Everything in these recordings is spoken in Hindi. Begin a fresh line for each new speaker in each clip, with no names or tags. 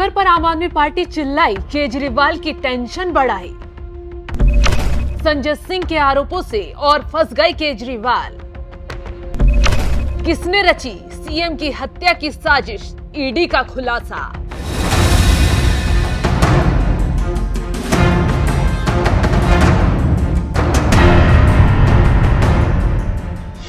शुगर पर आम आदमी पार्टी चिल्लाई, केजरीवाल की टेंशन बढ़ाई। संजय सिंह के आरोपों से और फंस गए केजरीवाल। किसने रची सीएम की हत्या की साजिश, ईडी का खुलासा।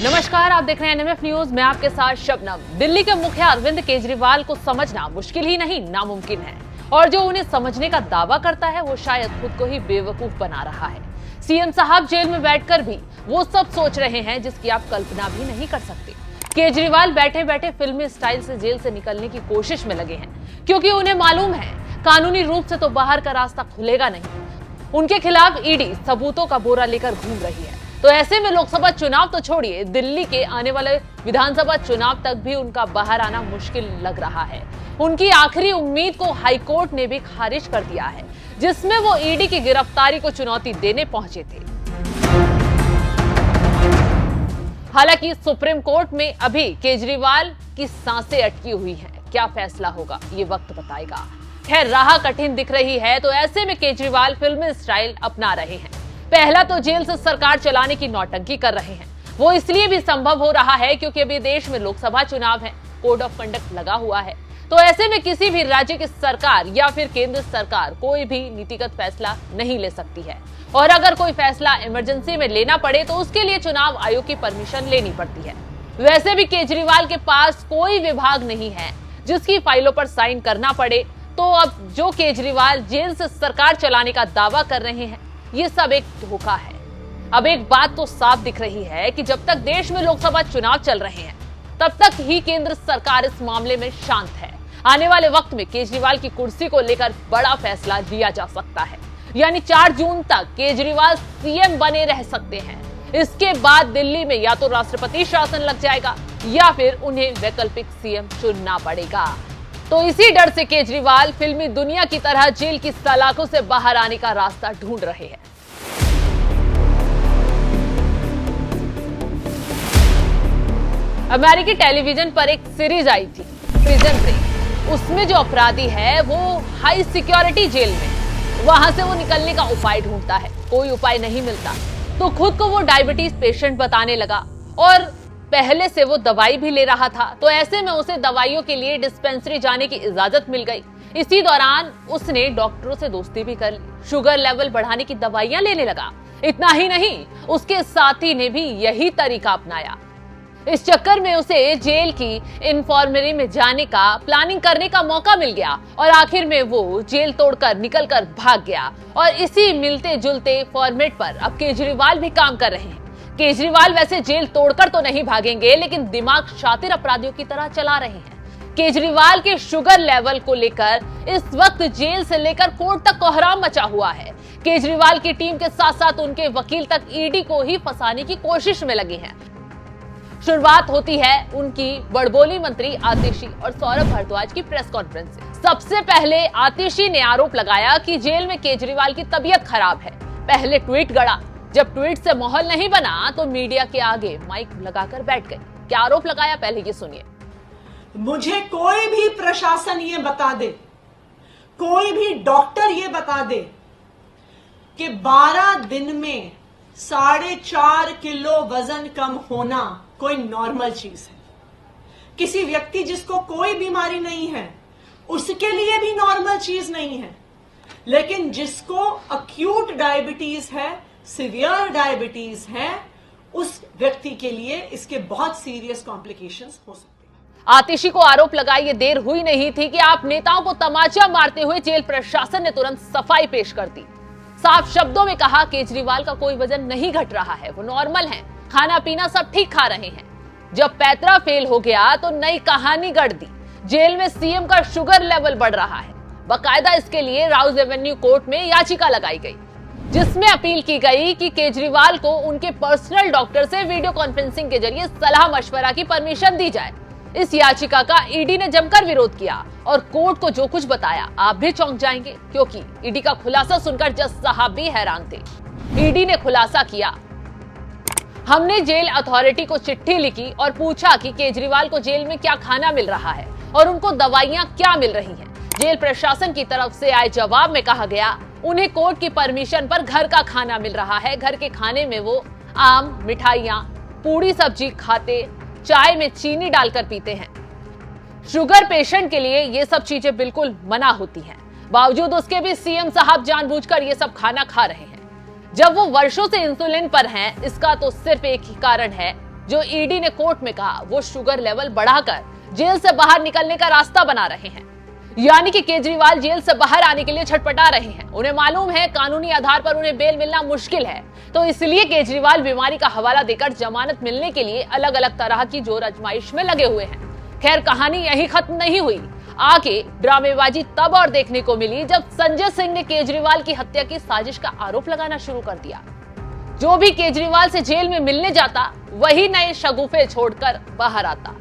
नमस्कार, आप देख रहे हैं एनएमएफ न्यूज। मैं आपके साथ शबनम। दिल्ली के मुखिया अरविंद केजरीवाल को समझना मुश्किल ही नहीं, नामुमकिन है। और जो उन्हें समझने का दावा करता है वो शायद खुद को ही बेवकूफ बना रहा है। सीएम साहब जेल में बैठकर भी वो सब सोच रहे हैं जिसकी आप कल्पना भी नहीं कर सकते। केजरीवाल बैठे बैठे फिल्मी स्टाइल से जेल से निकलने की कोशिश में लगे हैं, क्योंकि उन्हें मालूम है कानूनी रूप से तो बाहर का रास्ता खुलेगा नहीं। उनके खिलाफ ईडी सबूतों का बोरा लेकर घूम रही है। तो ऐसे में लोकसभा चुनाव तो छोड़िए, दिल्ली के आने वाले विधानसभा चुनाव तक भी उनका बाहर आना मुश्किल लग रहा है। उनकी आखिरी उम्मीद को हाईकोर्ट ने भी खारिज कर दिया है, जिसमें वो ईडी की गिरफ्तारी को चुनौती देने पहुंचे थे। हालांकि सुप्रीम कोर्ट में अभी केजरीवाल की सांसें अटकी हुई हैं। क्या फैसला होगा ये वक्त बताएगा। खैर, राह कठिन दिख रही है, तो ऐसे में केजरीवाल फिल्मी स्टाइल अपना रहे हैं। पहला तो जेल से सरकार चलाने की नौटंकी कर रहे हैं। वो इसलिए भी संभव हो रहा है क्योंकि अभी देश में लोकसभा चुनाव है, कोड ऑफ कंडक्ट लगा हुआ है। तो ऐसे में किसी भी राज्य की सरकार या फिर केंद्र सरकार कोई भी नीतिगत फैसला नहीं ले सकती है। और अगर कोई फैसला इमरजेंसी में लेना पड़े तो उसके लिए चुनाव आयोग की परमिशन लेनी पड़ती है। वैसे भी केजरीवाल के पास कोई विभाग नहीं है जिसकी फाइलों पर साइन करना पड़े। तो अब जो केजरीवाल जेल से सरकार चलाने का दावा कर रहे हैं, ये सब एक धोखा है। अब एक बात तो साफ दिख रही है कि जब तक देश में लोकसभा चुनाव चल रहे हैं, तब तक ही केंद्र सरकार इस मामले में शांत है। आने वाले वक्त में केजरीवाल की कुर्सी को लेकर बड़ा फैसला लिया जा सकता है। यानी 4 जून तक केजरीवाल सीएम बने रह सकते हैं। इसके बाद दिल्ली में या तो राष्ट्रपति शासन लग जाएगा या फिर उन्हें वैकल्पिक सीएम चुनना पड़ेगा। तो इसी डर से केजरीवाल फिल्मी दुनिया की तरह जेल की सलाखों से बाहर आने का रास्ता ढूंढ रहे हैं। अमेरिकी टेलीविजन पर एक सीरीज आई थी, प्रिजन ब्रेक। उसमें जो अपराधी है वो हाई सिक्योरिटी जेल में, वहां से वो निकलने का उपाय ढूंढता है। कोई उपाय नहीं मिलता तो खुद को वो डायबिटीज पेशेंट बताने लगा और पहले से वो दवाई भी ले रहा था। तो ऐसे में उसे दवाइयों के लिए डिस्पेंसरी जाने की इजाजत मिल गई। इसी दौरान उसने डॉक्टरों से दोस्ती भी कर ली, शुगर लेवल बढ़ाने की दवाइयां लेने लगा। इतना ही नहीं, उसके साथी ने भी यही तरीका अपनाया। इस चक्कर में उसे जेल की इन्फॉर्मरी में जाने का प्लानिंग करने का मौका मिल गया और आखिर में वो जेल तोड़कर निकलकर भाग गया। और इसी मिलते जुलते फॉर्मेट पर अब केजरीवाल भी काम कर रहे हैं। केजरीवाल वैसे जेल तोड़कर तो नहीं भागेंगे, लेकिन दिमाग शातिर अपराधियों की तरह चला रहे हैं। केजरीवाल के शुगर लेवल को लेकर इस वक्त जेल से लेकर कोर्ट तक कोहराम मचा हुआ है। केजरीवाल की टीम के साथ साथ उनके वकील तक ईडी को ही फंसाने की कोशिश में लगे हैं। शुरुआत होती है उनकी बड़बोली मंत्री आतिशी और सौरभ भारद्वाज की प्रेस कॉन्फ्रेंस से। सबसे पहले आतिशी ने आरोप लगाया कि जेल में केजरीवाल की तबीयत खराब है। पहले ट्वीट गढ़ा, जब ट्वीट से माहौल नहीं बना तो मीडिया के आगे माइक लगाकर बैठ गए। क्या आरोप लगाया, पहले ये सुनिए।
मुझे कोई भी प्रशासन ये बता दे, कोई भी डॉक्टर ये बता दे कि 12 दिन में 4.5 किलो वजन कम होना कोई नॉर्मल चीज है। किसी व्यक्ति जिसको कोई बीमारी नहीं है उसके लिए भी नॉर्मल चीज नहीं है, लेकिन जिसको अक्यूट डायबिटीज है, सीवियर डायबिटीज है, उस व्यक्ति के लिए इसके बहुत सीरियस कॉम्प्लिकेशंस हो सकते हैं।
आतिशी को आरोप लगाई ये देर हुई नहीं थी कि आप नेताओं को तमाचा मारते हुए जेल प्रशासन ने तुरंत सफाई पेश कर दी। साफ शब्दों में कहा, केजरीवाल का कोई वजन नहीं घट रहा है, वो नॉर्मल है, खाना पीना सब ठीक खा रहे हैं। जब पैतरा फेल हो गया तो नई कहानी गढ़ दी। जेल में सीएम का शुगर लेवल बढ़ रहा है। बाकायदा इसके लिए राउज एवेन्यू कोर्ट में याचिका लगाई गई, जिसमें अपील की गई कि केजरीवाल को उनके पर्सनल डॉक्टर से वीडियो कॉन्फ्रेंसिंग के जरिए सलाह मशवरा की परमिशन दी जाए। इस याचिका का ईडी ने जमकर विरोध किया और कोर्ट को जो कुछ बताया आप भी चौंक जाएंगे, क्योंकि ईडी का खुलासा सुनकर जज साहब भी हैरान थे। ईडी ने खुलासा किया, हमने जेल अथॉरिटी को चिट्ठी लिखी और पूछा कि केजरीवाल को जेल में क्या खाना मिल रहा है और उनको दवाइयां क्या मिल रही हैं, जेल प्रशासन की तरफ से आए जवाब में कहा गया, उन्हें कोर्ट की परमिशन पर घर का खाना मिल रहा है। घर के खाने में वो आम, मिठाइयां, पूरी सब्जी खाते, चाय में चीनी डालकर पीते हैं। शुगर पेशेंट के लिए ये सब चीजें बिल्कुल मना होती हैं। बावजूद उसके भी सीएम साहब जानबूझकर ये सब खाना खा रहे हैं। जब वो वर्षों से इंसुलिन पर हैं, इसका तो सिर्फ एक ही कारण है जो ईडी ने कोर्ट में कहा, वो शुगर लेवल बढ़ाकर जेल से बाहर निकलने का रास्ता बना रहे हैं। यानी कि केजरीवाल जेल से बाहर आने के लिए छटपटा रहे हैं। उन्हें मालूम है कानूनी आधार पर उन्हें बेल मिलना मुश्किल है, तो इसलिए केजरीवाल बीमारी का हवाला देकर जमानत मिलने के लिए अलग अलग तरह की जोर आजमाइश में लगे हुए हैं। खैर, कहानी यही खत्म नहीं हुई। आगे ड्रामेबाजी तब और देखने को मिली जब संजय सिंह ने केजरीवाल की हत्या की साजिश का आरोप लगाना शुरू कर दिया। जो भी केजरीवाल से जेल में मिलने जाता, वही नए शगुफे छोड़कर बाहर आता।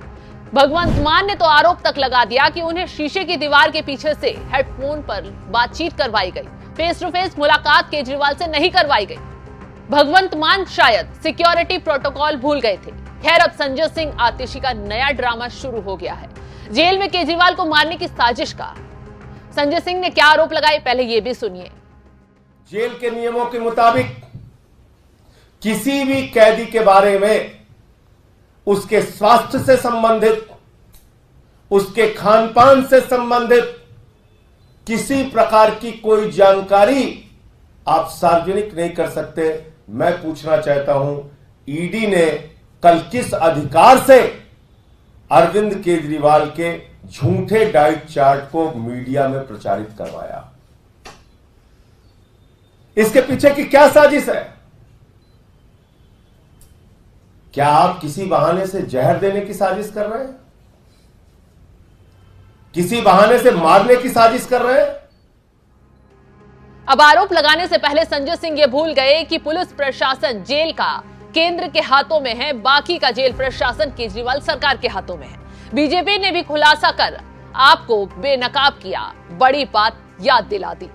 भगवंत मान ने तो आरोप तक लगा दिया कि उन्हें शीशे की दीवार के पीछे से हेडफोन पर बातचीत करवाई गई, फेस टू फेस मुलाकात केजरीवाल से नहीं करवाई गई। भगवंत मान शायद सिक्योरिटी प्रोटोकॉल भूल गए थे। खैर, अब संजय सिंह आतिशी का नया ड्रामा शुरू हो गया है। जेल में केजरीवाल को मारने की साजिश का संजय सिंह ने क्या आरोप लगाए, पहले ये भी सुनिए।
जेल के नियमों के मुताबिक किसी भी कैदी के बारे में उसके स्वास्थ्य से संबंधित, उसके खान पान से संबंधित किसी प्रकार की कोई जानकारी आप सार्वजनिक नहीं कर सकते। मैं पूछना चाहता हूं, ईडी ने कल किस अधिकार से अरविंद केजरीवाल के झूठे डाइट चार्ट को मीडिया में प्रचारित करवाया? इसके पीछे की क्या साजिश है? क्या आप किसी बहाने से जहर देने की साजिश कर रहे हैं? किसी बहाने से मारने की साजिश कर रहे हैं?
अब आरोप लगाने से पहले संजय सिंह ये भूल गए कि पुलिस प्रशासन जेल का केंद्र के हाथों में है, बाकी का जेल प्रशासन केजरीवाल सरकार के हाथों में है। बीजेपी ने भी खुलासा कर आपको बेनकाब किया, बड़ी बात याद दिला दी।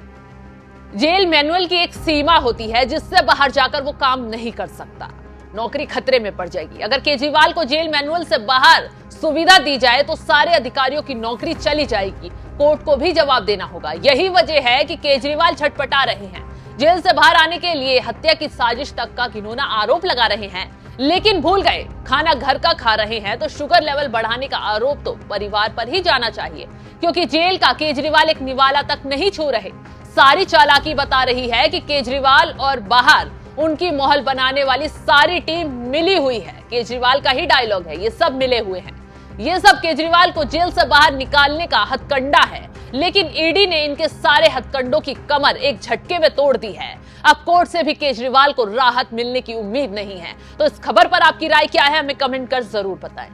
जेल मैनुअल की एक सीमा होती है जिससे बाहर जाकर वो काम नहीं कर सकता, नौकरी खतरे में पड़ जाएगी। अगर केजरीवाल को जेल मैनुअल से बाहर सुविधा दी जाए तो सारे अधिकारियों की नौकरी चली जाएगी, कोर्ट को भी जवाब देना होगा। यही वजह है कि केजरीवाल छटपटा रहे हैं। जेल से बाहर आने के लिए हत्या की साजिश तक का घिनौना आरोप लगा रहे हैं, लेकिन भूल गए खाना घर का खा रहे हैं, तो शुगर लेवल बढ़ाने का आरोप तो परिवार पर ही जाना चाहिए, क्योंकि जेल का केजरीवाल एक निवाला तक नहीं छू रहे। सारी चालाकी बता रही है कि केजरीवाल और बाहर उनकी महल बनाने वाली सारी टीम मिली हुई है। केजरीवाल का ही डायलॉग है, ये सब मिले हुए हैं। ये सब केजरीवाल को जेल से बाहर निकालने का हथकंडा है, लेकिन ईडी ने इनके सारे हथकंडों की कमर एक झटके में तोड़ दी है। अब कोर्ट से भी केजरीवाल को राहत मिलने की उम्मीद नहीं है। तो इस खबर पर आपकी राय क्या है, हमें कमेंट कर जरूर बताएं।